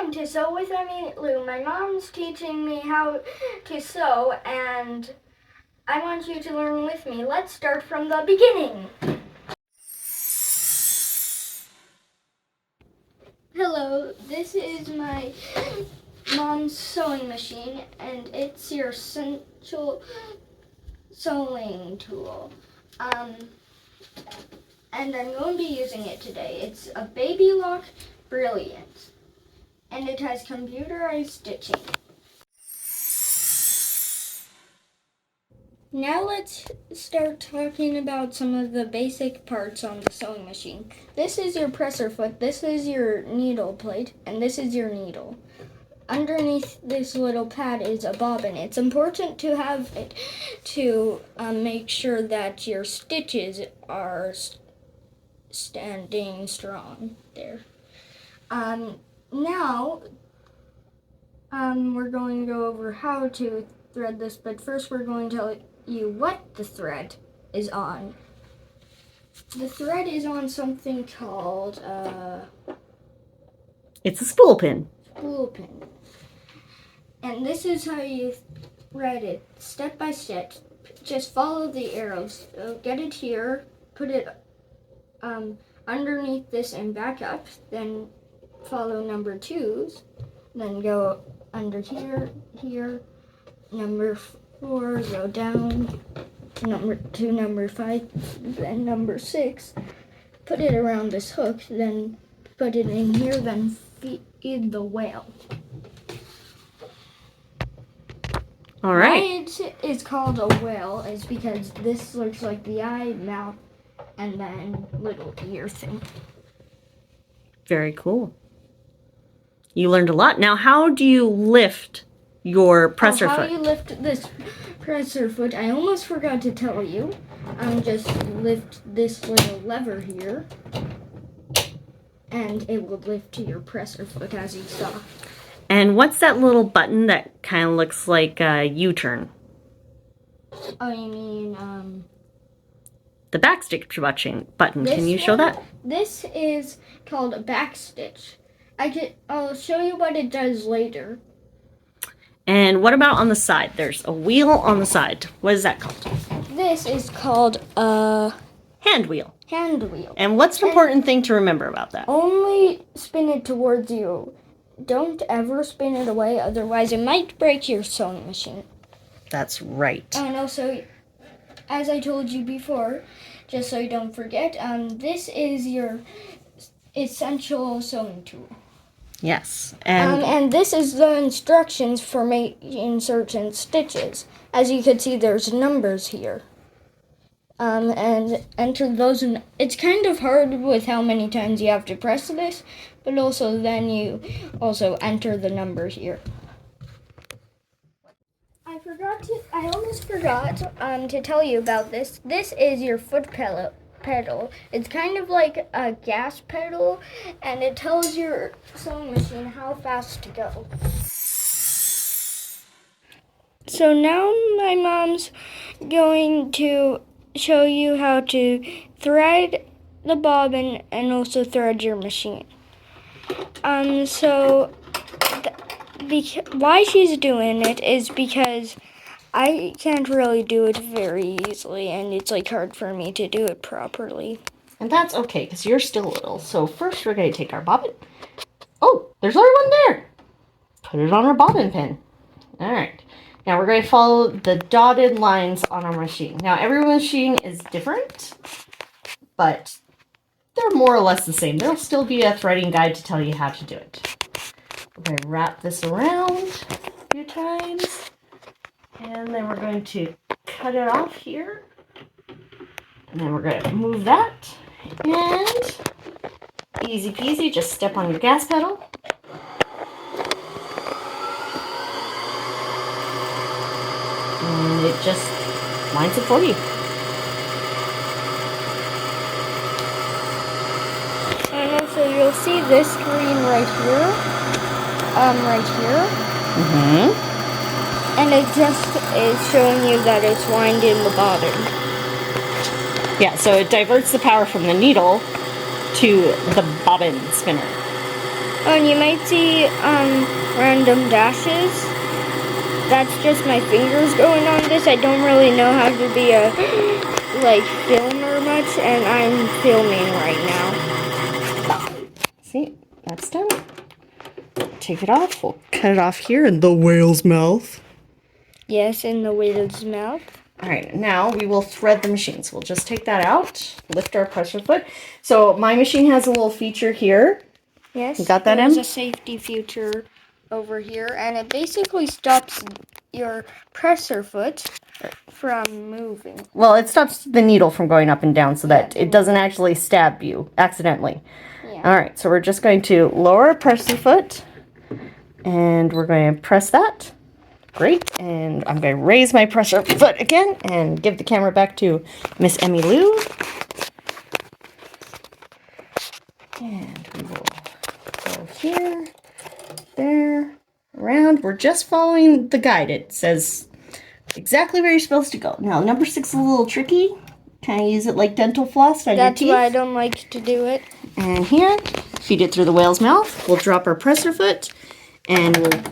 Welcome to Sew with Emmy-Lou. My mom's teaching me how to sew, and I want you to learn with me. Let's start from the beginning. Hello, this is my mom's sewing machine, and it's your essential sewing tool. And I'm going to be using it today. It's a Baby Lock Brilliant, and it has computerized stitching. Now let's start talking about some of the basic parts on the sewing machine. This is your presser foot, this is your needle plate, and this is your needle. Underneath this little pad is a bobbin. It's important to have it to make sure that your stitches are standing strong there. Now we're going to go over how to thread this, but first we're going to tell you what the thread is on. The thread is on something called it's a spool pin. Spool pin. And this is how you thread it step by step. Just follow the arrows. So get it here, put it underneath this and back up, then follow number 2s, then go under here, number 4, go down, to number 5, then number 6, put it around this hook, then put it in here, then feed the whale. All right. Why it is called a whale is because this looks like the eye, mouth, and then little ear thing. Very cool. You learned a lot. Now, how do you lift your presser foot? How you lift this presser foot, I almost forgot to tell you. Just lift this little lever here, and it will lift to your presser foot as you saw. And what's that little button that kind of looks like a U-turn? Oh, you mean, the backstitch button. Can you show that? This is called a backstitch. I'll show you what it does later. And what about on the side? There's a wheel on the side. What is that called? This is called a hand wheel. Hand wheel. And what's an important thing to remember about that? Only spin it towards you. Don't ever spin it away, otherwise it might break your sewing machine. That's right. And also, as I told you before, just so you don't forget, this is your essential sewing tool. Yes. And this is the instructions for making certain stitches. As you can see, there's numbers here. And enter those. It's kind of hard with how many times you have to press this, but also then you also enter the number here. I almost forgot to tell you about this. This is your foot pedal. It's kind of like a gas pedal, and it tells your sewing machine how fast to go. So now my mom's going to show you how to thread the bobbin and also thread your machine. Why she's doing it is because I can't really do it very easily, and it's hard for me to do it properly. And that's okay, because you're still little. So first we're going to take our bobbin. Oh, there's already one there. Put it on our bobbin pin. All right. Now we're going to follow the dotted lines on our machine. Now every machine is different, but they're more or less the same. There'll still be a threading guide to tell you how to do it. We're going to wrap this around a few times, and then we're going to cut it off here. And then we're going to move that, and easy peasy, just step on your gas pedal. And it just lines it for you. And also you'll see this screen right here. And it just is showing you that it's winding the bobbin. Yeah, so it diverts the power from the needle to the bobbin spinner. Oh, and you might see random dashes. That's just my fingers going on this. I don't really know how to be a filmer much, and I'm filming right now. See, that's done. Take it off. We'll cut it off here in the whale's mouth. Yes, in the whale's mouth. All right, now we will thread the machine. So we'll just take that out, lift our pressure foot. So my machine has a little feature here. Yes. You got that, There's Em? a safety feature over here, and it basically stops your presser foot from moving. Well, it stops the needle from going up and down so that it doesn't actually stab you accidentally. Yeah. All right, so we're just going to lower our pressure foot, and we're going to press that. Great, and I'm going to raise my pressure foot again and give the camera back to Miss Emmy-Lou. And we will go here, there, around. We're just following the guide. It says exactly where you're supposed to go. Now, number 6 is a little tricky. Kind of use it like dental floss on your teeth. That's why I don't like to do it. And here, feed it through the whale's mouth. We'll drop our presser foot, and we'll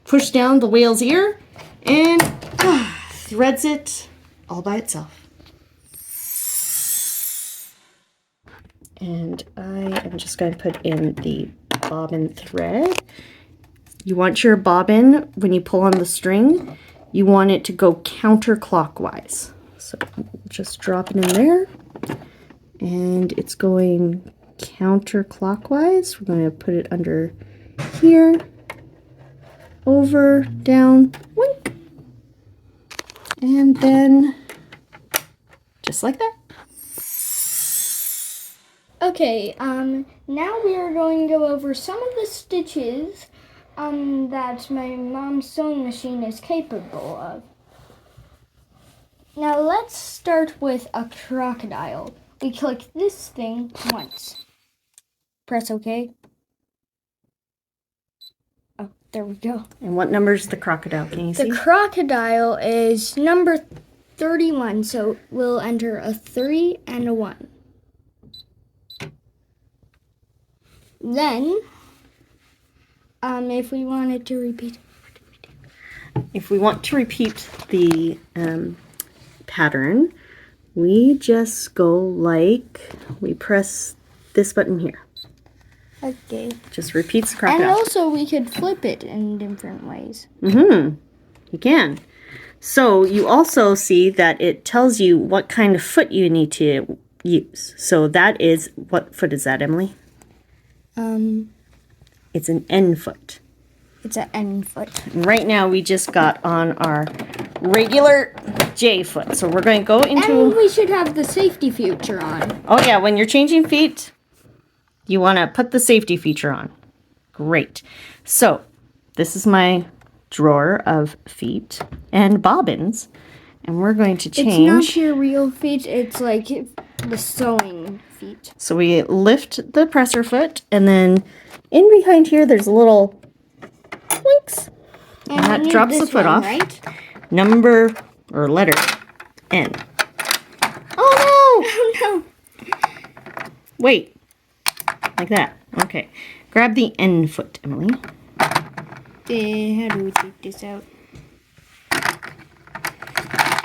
push down the whale's ear, and threads it all by itself. And I am just going to put in the bobbin thread. You want your bobbin, when you pull on the string, you want it to go counterclockwise. So just drop it in there, and it's going counterclockwise. We're going to put it under here, over, down, wink, and then just like that. Okay, now we are going to go over some of the stitches that my mom's sewing machine is capable of. Now let's start with a crocodile. We click this thing once. Press OK. Oh, there we go. And what number is the crocodile? Can you see? The crocodile is number 31, so we'll enter a 3 and a 1. Then, if we wanted to repeat. If we want to repeat the pattern, we just go we press this button here. Okay. Just repeats the And crocodile. also we could flip it in different ways. You can. So you also see that it tells you what kind of foot you need to use. So that is, what foot is that, Emily? It's an N foot. It's an N foot. Right now we just got on our regular J foot. So we're going to go into... And we should have the safety feature on. Oh yeah, when you're changing feet, you want to put the safety feature on. Great. So this is my drawer of feet and bobbins. And we're going to change... It's not your real feet, it's like the sewing feet. So we lift the presser foot, and then in behind here there's a little links. And that drops the foot off. Right? Number, or letter, N. Oh no! Oh no! Wait. Like that. Okay. Grab the N foot, Emily. How do we take this out?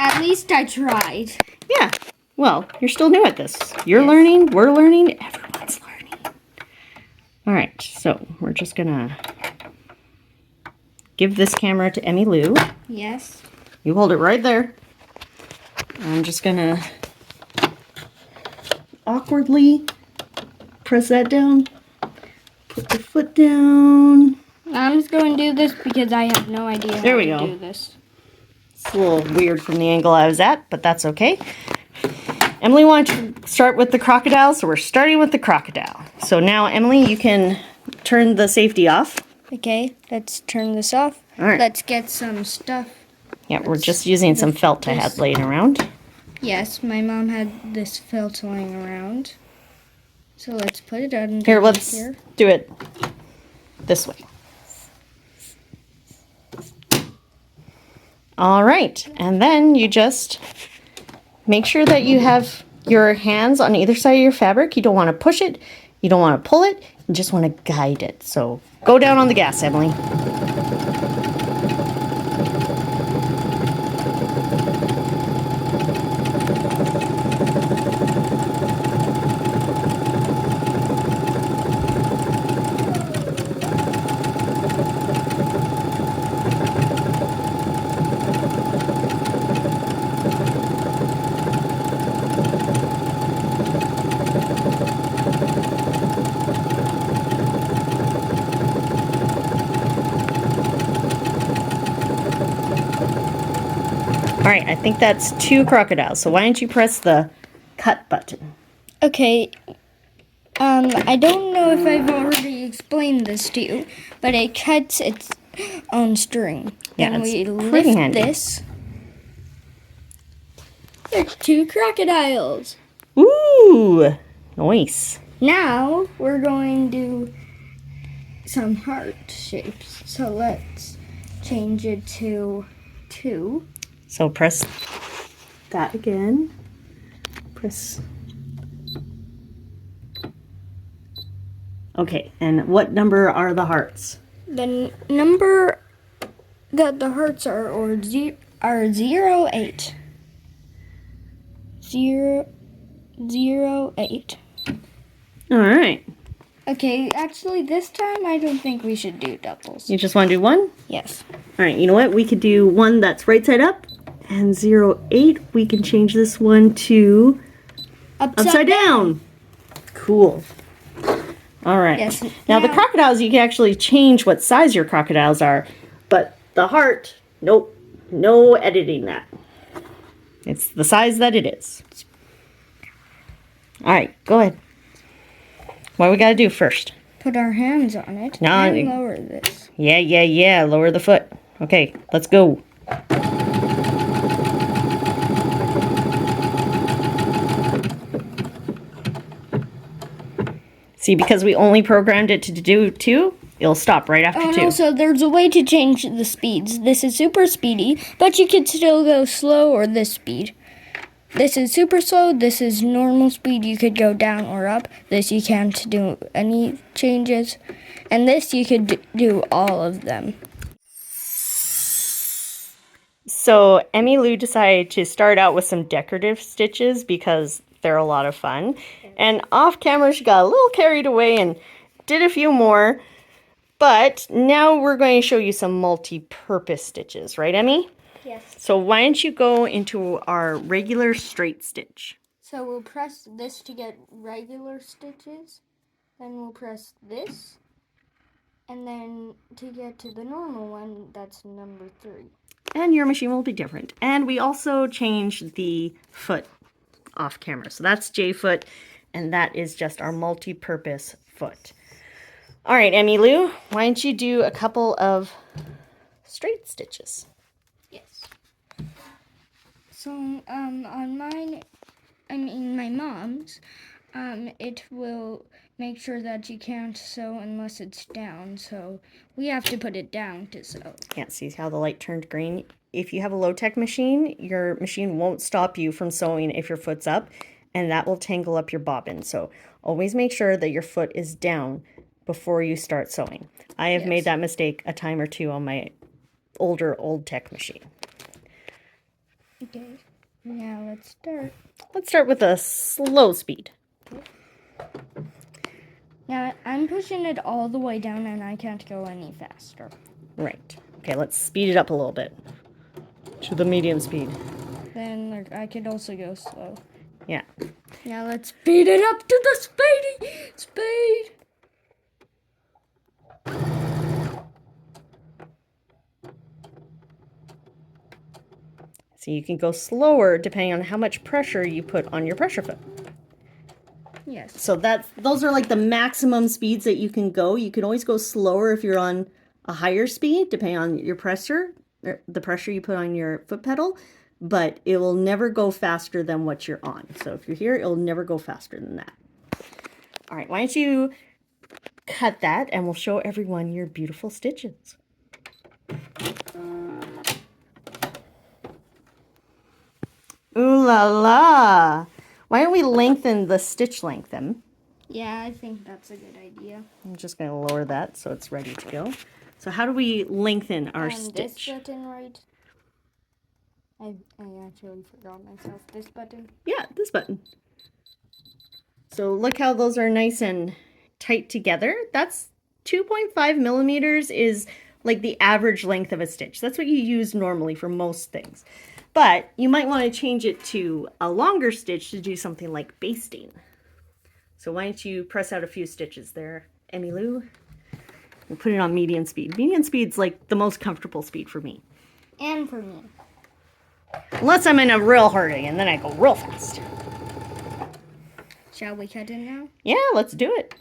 At least I tried. Yeah. Well, you're still new at this. You're learning, we're learning, everyone's learning. All right, so we're just gonna give this camera to Emmy-Lou. Yes. You hold it right there. I'm just gonna awkwardly press that down. Put the foot down. I'm just going to do this because I have no idea how to do this. It's a little weird from the angle I was at, but that's okay. Emily wanted to start with the crocodile, so we're starting with the crocodile. So now, Emily, you can turn the safety off. Okay, let's turn this off. All right. Let's get some stuff. Yeah, we're just using some felt I had laying around. Yes, my mom had this felt lying around. So let's put it under Here, let's do it this way. All right, and then you just make sure that you have your hands on either side of your fabric. You don't want to push it. You don't want to pull it. You just want to guide it. So go down on the gas, Emily. All right, I think that's 2 crocodiles. So why don't you press the cut button? Okay. I don't know if I've already explained this to you, but it cuts its own string. Yeah, Then it's we pretty lift handy. this. There's 2 crocodiles. Ooh, nice. Now we're going to do some heart shapes. So let's change it to 2. So press that again. Press. Okay, and what number are the hearts? The number that the hearts are 0, 8. 0, 0, 8. All right. Okay, actually this time I don't think we should do doubles. You just want to do 1? Yes. All right, you know what? We could do 1 that's right side up, and 0, 8. We can change this one to upside down. Cool. All right. Yes. Now the crocodiles, you can actually change what size your crocodiles are, but the heart, nope, no editing that. It's the size that it is. All right, go ahead. What we got to do first? Put our hands on it No, and lower this. Yeah. Lower the foot. Okay, let's go. See, because we only programmed it to do 2, it'll stop right after 2. And also, there's a way to change the speeds. This is super speedy, but you could still go slow or this speed. This is super slow. This is normal speed. You could go down or up. This you can't do any changes. And this you could do all of them. So Emmy-Lou decided to start out with some decorative stitches because they're a lot of fun. And off camera she got a little carried away and did a few more. But now we're going to show you some multi-purpose stitches, right, Emmy? Yes. So why don't you go into our regular straight stitch? So we'll press this to get regular stitches. Then we'll press this. And then to get to the normal one, that's number 3. And your machine will be different. And we also changed the foot off camera. So that's J foot, and that is just our multi-purpose foot. All right, Emmy-Lou, why don't you do a couple of straight stitches? Yes. So on mine, my mom's, it will make sure that you can't sew unless it's down. So we have to put it down to sew. Yeah, see how the light turned green? If you have a low-tech machine, your machine won't stop you from sewing if your foot's up, and that will tangle up your bobbin. So always make sure that your foot is down before you start sewing. I have made that mistake a time or 2 on my older old-tech machine. Okay, now let's start. Let's start with a slow speed. Now I'm pushing it all the way down and I can't go any faster. Right. Okay, let's speed it up a little bit to the medium speed. Then I could also go slow. Yeah. Now let's speed it up to the speed. So you can go slower depending on how much pressure you put on your pressure foot. Yes. So those are like the maximum speeds that you can go. You can always go slower if you're on a higher speed, depending on your pressure, or the pressure you put on your foot pedal, but it will never go faster than what you're on. So if you're here, it'll never go faster than that. All right, why don't you cut that and we'll show everyone your beautiful stitches. Ooh la la! Why don't we lengthen the stitch length then? Yeah, I think that's a good idea. I'm just going to lower that so it's ready to go. So how do we lengthen our This stitch? button, right? I actually forgot myself. This button. Yeah, this button. So look how those are nice and tight together. That's 2.5 millimeters is like the average length of a stitch. That's what you use normally for most things. But you might want to change it to a longer stitch to do something like basting. So why don't you press out a few stitches there, Emmy-Lou? And put it on medium speed. Medium speed's like the most comfortable speed for me. And for me. Unless I'm in a real hurry and then I go real fast. Shall we cut it now? Yeah, let's do it.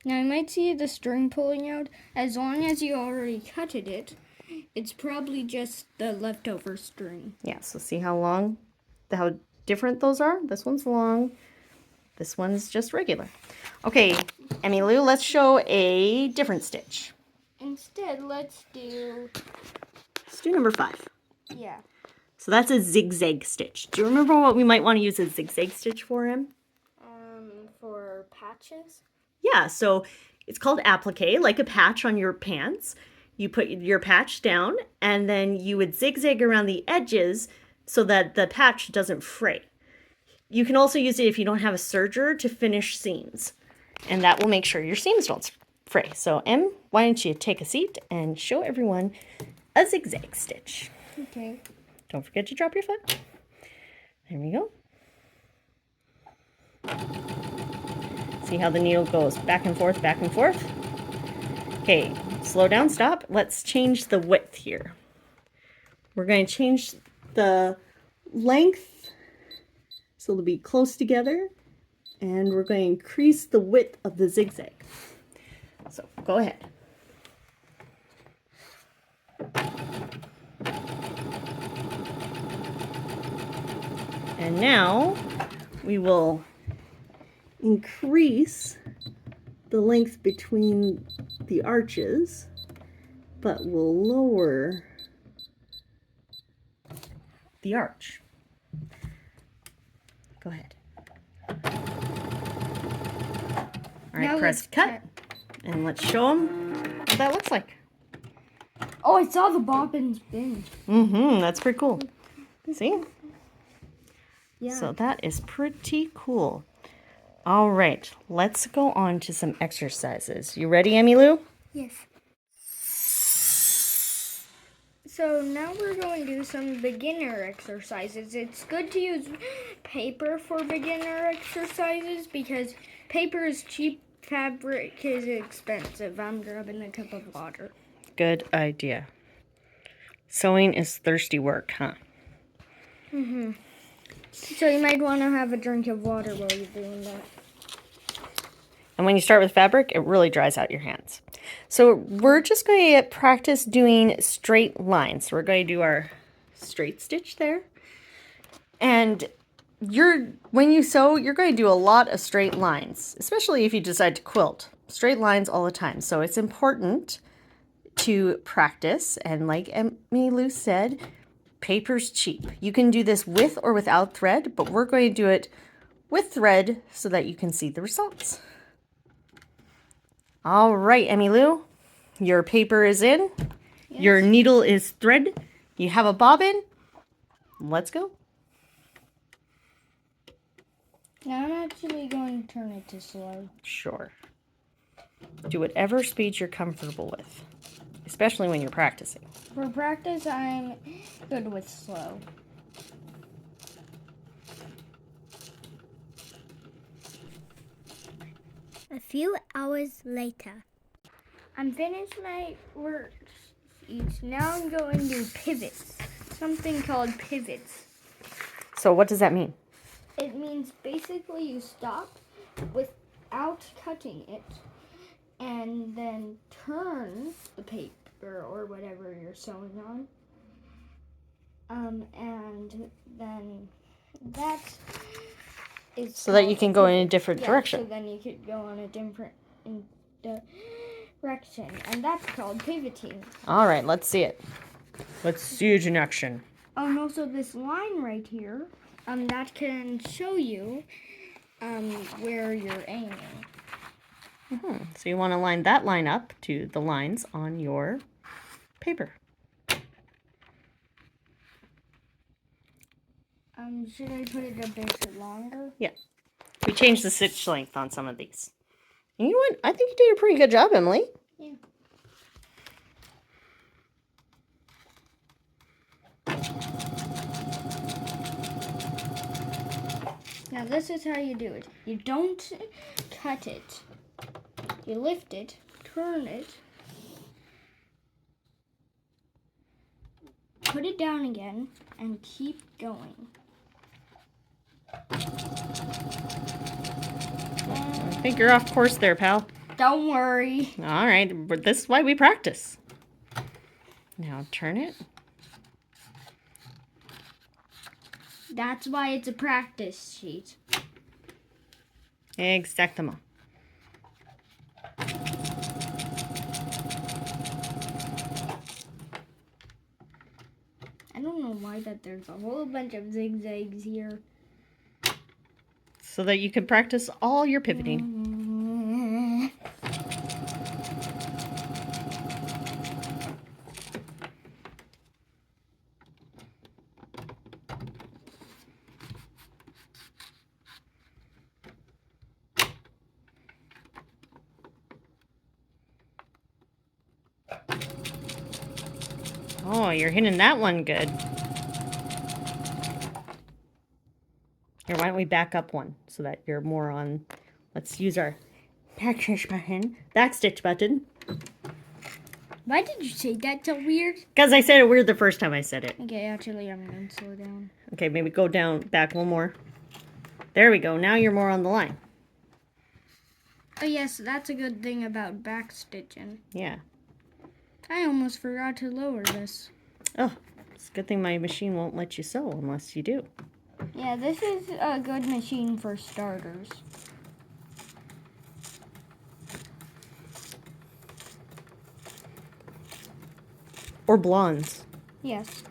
Now you might see the string pulling out. As long as you already cutted it, it's probably just the leftover string. Yeah, so see how different those are? This one's long. This one's just regular. Okay, Emmy-Lou, let's show a different stitch. Instead, let's do number 5. Yeah. So that's a zigzag stitch. Do you remember what we might want to use a zigzag stitch for, Em? For patches? Yeah, so it's called applique, like a patch on your pants. You put your patch down, and then you would zigzag around the edges so that the patch doesn't fray. You can also use it if you don't have a serger to finish seams, and that will make sure your seams don't fray. So, Em, why don't you take a seat and show everyone a zigzag stitch. Okay. Don't forget to drop your foot. There we go. See how the needle goes back and forth, back and forth? Okay, slow down, stop. Let's change the width here. We're going to change the length so they'll be close together, and we're going to increase the width of the zigzag. So go ahead. And now we will increase the length between the arches, but we'll lower the arch. Go ahead. All right, Now press cut, and let's show them what that looks like. Oh, I saw the bobbin spin. That's pretty cool. See? Yeah. So that is pretty cool. All right, let's go on to some exercises. You ready, Emmy-Lou? Yes. So now we're going to do some beginner exercises. It's good to use paper for beginner exercises because paper is cheap, fabric is expensive. I'm grabbing a cup of water. Good idea. Sewing is thirsty work, huh? So you might want to have a drink of water while you're doing that. And when you start with fabric, it really dries out your hands. So we're just going to practice doing straight lines. So we're going to do our straight stitch there. And when you sew, you're going to do a lot of straight lines, especially if you decide to quilt. Straight lines all the time. So it's important to practice. And like Emmy-Lou said, paper's cheap. You can do this with or without thread, but we're going to do it with thread so that you can see the results. All right, Emmy-Lou, your paper is in. Yes. Your needle is thread. You have a bobbin. Let's go. Now I'm actually going to turn it to slow. Sure. Do whatever speed you're comfortable with, especially when you're practicing. For practice, I'm good with slow. A few hours later. I'm finished my worksheets. Now I'm going to do pivots. Something called pivots. So what does that mean? It means basically you stop without cutting it and then turn the paper or whatever you're sewing on. And then that is so that you can go in a different direction. So then you could go on a different direction, and that's called pivoting. All right, let's see it. Let's see it in action. Oh, and also this line right here, that can show you where you're aiming. So you want to line that line up to the lines on your paper. Should I put it a bit longer? Yeah. We changed the stitch length on some of these. And you know what? I think you did a pretty good job, Emily. Yeah. Now this is how you do it. You don't cut it. You lift it, turn it, put it down again, and keep going. I think you're off course there, pal. Don't worry. All right, but this is why we practice. Now turn it. That's why it's a practice sheet. Exactement. I don't know why that there's a whole bunch of zigzags here. So that you can practice all your pivoting. Oh, you're hitting that one good. Here, why don't we back up one so that you're more on... Let's use our backstitch button. Why did you say that so weird? Because I said it weird the first time I said it. Okay, actually, I'm going to slow down. Okay, maybe go down, back one more. There we go. Now you're more on the line. Oh, yes, that's a good thing about backstitching. Yeah. I almost forgot to lower this. Oh, it's a good thing my machine won't let you sew unless you do. Yeah, this is a good machine for starters. Or blondes. Yes.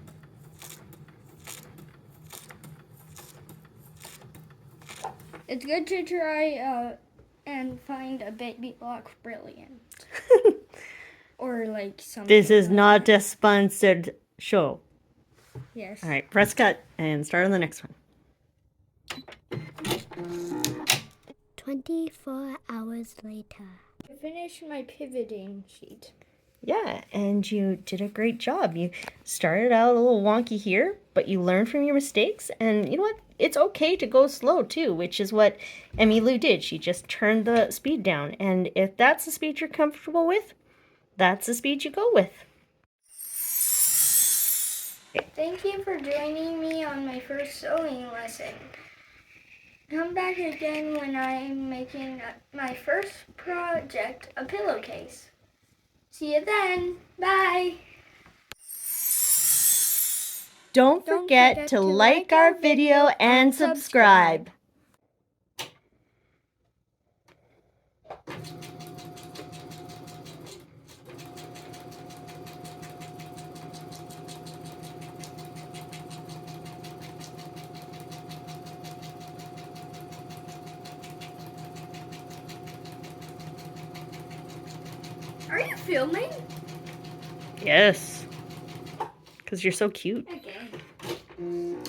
It's good to try and find a baby block brilliant. Or like something. This is like not that. a sponsored show. Yes. All right, press cut and start on the next one. 24 hours later. I finished my pivoting sheet. Yeah, and you did a great job. You started out a little wonky here, but you learned from your mistakes. And you know what? It's okay to go slow too, which is what Emmy-Lou did. She just turned the speed down. And if that's the speed you're comfortable with, that's the speed you go with. Thank you for joining me on my first sewing lesson. Come back again when I'm making my first project, a pillowcase. See you then. Bye. Don't forget to like our video and subscribe. Are you filming? Yes, because you're so cute. Okay.